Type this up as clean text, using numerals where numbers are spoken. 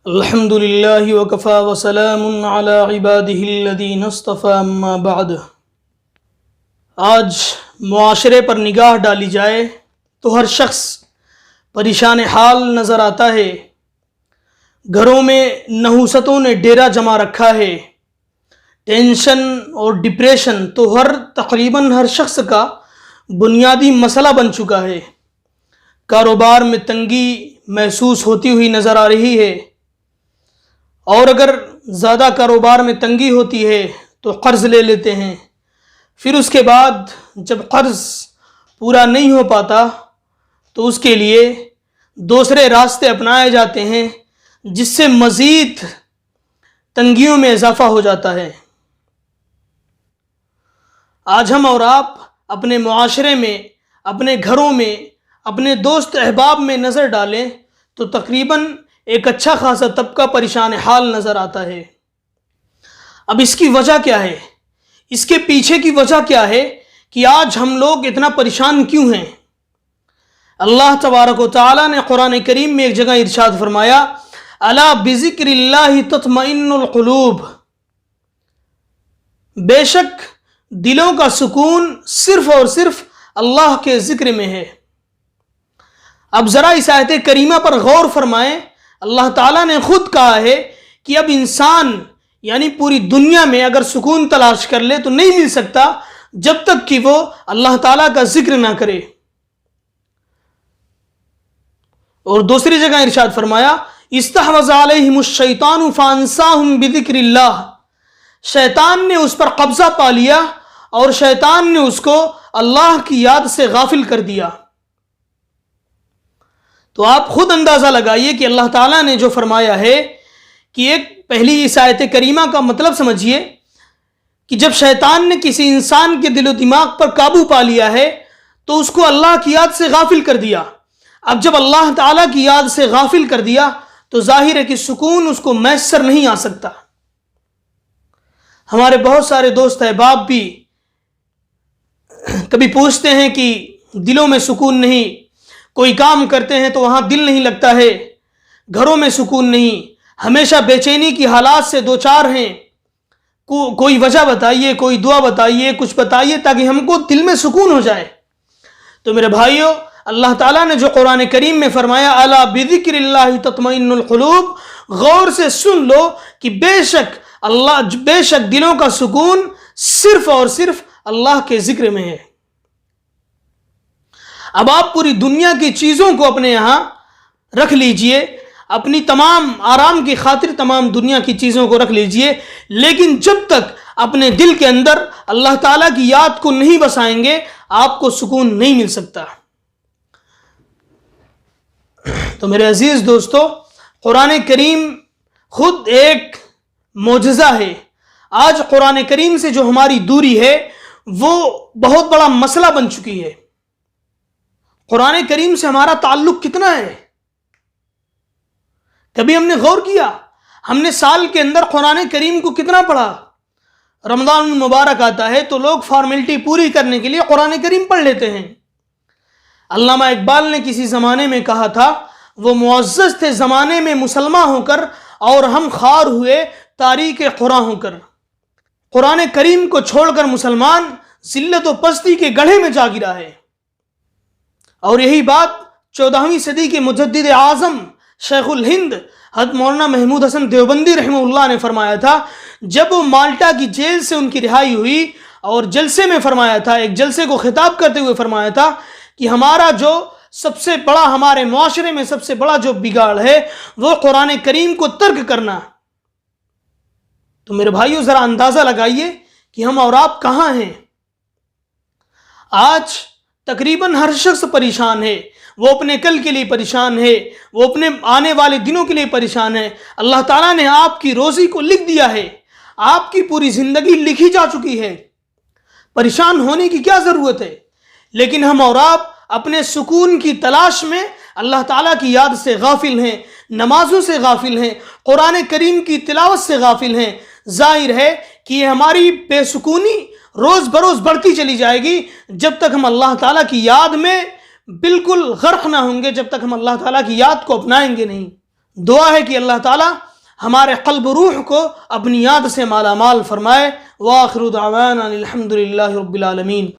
الحمد للہ وکفی وسلام علی عباده الذین اصطفی اما بعد۔ آج معاشرے پر نگاہ ڈالی جائے تو ہر شخص پریشان حال نظر آتا ہے۔ گھروں میں نحوستوں نے ڈیرا جما رکھا ہے۔ ٹینشن اور ڈپریشن تو تقریباً ہر شخص کا بنیادی مسئلہ بن چکا ہے۔ کاروبار میں تنگی محسوس ہوتی ہوئی نظر آ رہی ہے، اور اگر زیادہ کاروبار میں تنگی ہوتی ہے تو قرض لے لیتے ہیں۔ پھر اس کے بعد جب قرض پورا نہیں ہو پاتا تو اس کے لیے دوسرے راستے اپنائے جاتے ہیں، جس سے مزید تنگیوں میں اضافہ ہو جاتا ہے۔ آج ہم اور آپ اپنے معاشرے میں، اپنے گھروں میں، اپنے دوست احباب میں نظر ڈالیں تو تقریباً ایک اچھا خاصا طبقہ پریشان حال نظر آتا ہے۔ اب اس کی وجہ کیا ہے؟ اس کے پیچھے کی وجہ کیا ہے کہ آج ہم لوگ اتنا پریشان کیوں ہیں؟ اللہ تبارک و تعالی نے قرآن کریم میں ایک جگہ ارشاد فرمایا، الا بذکر اللہ تطمئن القلوب، بے شک دلوں کا سکون صرف اور صرف اللہ کے ذکر میں ہے۔ اب ذرا اس آیت کریمہ پر غور فرمائیں۔ اللہ تعالیٰ نے خود کہا ہے کہ اب انسان یعنی پوری دنیا میں اگر سکون تلاش کر لے تو نہیں مل سکتا جب تک کہ وہ اللہ تعالیٰ کا ذکر نہ کرے۔ اور دوسری جگہ ارشاد فرمایا، استحوذ علیہم الشیطان فانساہم بذکر اللہ، شیطان نے اس پر قبضہ پا لیا اور شیطان نے اس کو اللہ کی یاد سے غافل کر دیا۔ تو آپ خود اندازہ لگائیے کہ اللہ تعالیٰ نے جو فرمایا ہے کہ ایک پہلی اس آیت کریمہ کا مطلب سمجھیے کہ جب شیطان نے کسی انسان کے دل و دماغ پر قابو پا لیا ہے تو اس کو اللہ کی یاد سے غافل کر دیا۔ اب جب اللہ تعالیٰ کی یاد سے غافل کر دیا تو ظاہر ہے کہ سکون اس کو میسر نہیں آ سکتا۔ ہمارے بہت سارے دوست احباب بھی کبھی پوچھتے ہیں کہ دلوں میں سکون نہیں، کوئی کام کرتے ہیں تو وہاں دل نہیں لگتا ہے، گھروں میں سکون نہیں، ہمیشہ بے چینی کی حالات سے دوچار ہیں، کوئی وجہ بتائیے، کوئی دعا بتائیے، کچھ بتائیے تاکہ ہم کو دل میں سکون ہو جائے۔ تو میرے بھائیوں، اللہ تعالیٰ نے جو قرآن کریم میں فرمایا الا بذکر اللہ تطمئن القلوب، غور سے سن لو کہ بے شک دلوں کا سکون صرف اور صرف اللہ کے ذکر میں ہے۔ اب آپ پوری دنیا کی چیزوں کو اپنے یہاں رکھ لیجئے، اپنی تمام آرام کی خاطر تمام دنیا کی چیزوں کو رکھ لیجئے، لیکن جب تک اپنے دل کے اندر اللہ تعالیٰ کی یاد کو نہیں بسائیں گے آپ کو سکون نہیں مل سکتا۔ تو میرے عزیز دوستو، قرآن کریم خود ایک معجزہ ہے۔ آج قرآن کریم سے جو ہماری دوری ہے وہ بہت بڑا مسئلہ بن چکی ہے۔ قرآن کریم سے ہمارا تعلق کتنا ہے؟ کبھی ہم نے غور کیا؟ ہم نے سال کے اندر قرآن کریم کو کتنا پڑھا؟ رمضان المبارک آتا ہے تو لوگ فارمیلٹی پوری کرنے کے لیے قرآن کریم پڑھ لیتے ہیں۔ علامہ اقبال نے کسی زمانے میں کہا تھا، وہ معزز تھے زمانے میں مسلمان ہو کر، اور ہم خوار ہوئے تاریخ قرآن ہو کر۔ قرآن کریم کو چھوڑ کر مسلمان ذلت و پستی کے گڑھے میں جا گرا ہے۔ اور یہی بات 14ویں صدی کے مجدد اعظم شیخ الہند حضرت مولانا محمود حسن دیوبندی رحمہ اللہ نے فرمایا تھا، جب وہ مالٹا کی جیل سے ان کی رہائی ہوئی اور جلسے میں فرمایا تھا، ایک جلسے کو خطاب کرتے ہوئے فرمایا تھا کہ ہمارا جو سب سے بڑا، ہمارے معاشرے میں سب سے بڑا جو بگاڑ ہے وہ قرآن کریم کو ترک کرنا۔ تو میرے بھائیو، ذرا اندازہ لگائیے کہ ہم اور آپ کہاں ہیں۔ آج تقریباً ہر شخص پریشان ہے، وہ اپنے کل کے لیے پریشان ہے، وہ اپنے آنے والے دنوں کے لیے پریشان ہے۔ اللہ تعالیٰ نے آپ کی روزی کو لکھ دیا ہے، آپ کی پوری زندگی لکھی جا چکی ہے، پریشان ہونے کی کیا ضرورت ہے؟ لیکن ہم اور آپ اپنے سکون کی تلاش میں اللہ تعالیٰ کی یاد سے غافل ہیں، نمازوں سے غافل ہیں، قرآن کریم کی تلاوت سے غافل ہیں۔ ظاہر ہے کہ یہ ہماری بے سکونی روز بروز بڑھتی چلی جائے گی جب تک ہم اللہ تعالیٰ کی یاد میں بالکل غرق نہ ہوں گے، جب تک ہم اللہ تعالیٰ کی یاد کو اپنائیں گے نہیں۔ دعا ہے کہ اللہ تعالیٰ ہمارے قلب و روح کو اپنی یاد سے مالا مال فرمائے۔ وآخر دعوانا الحمد للہ رب العالمین۔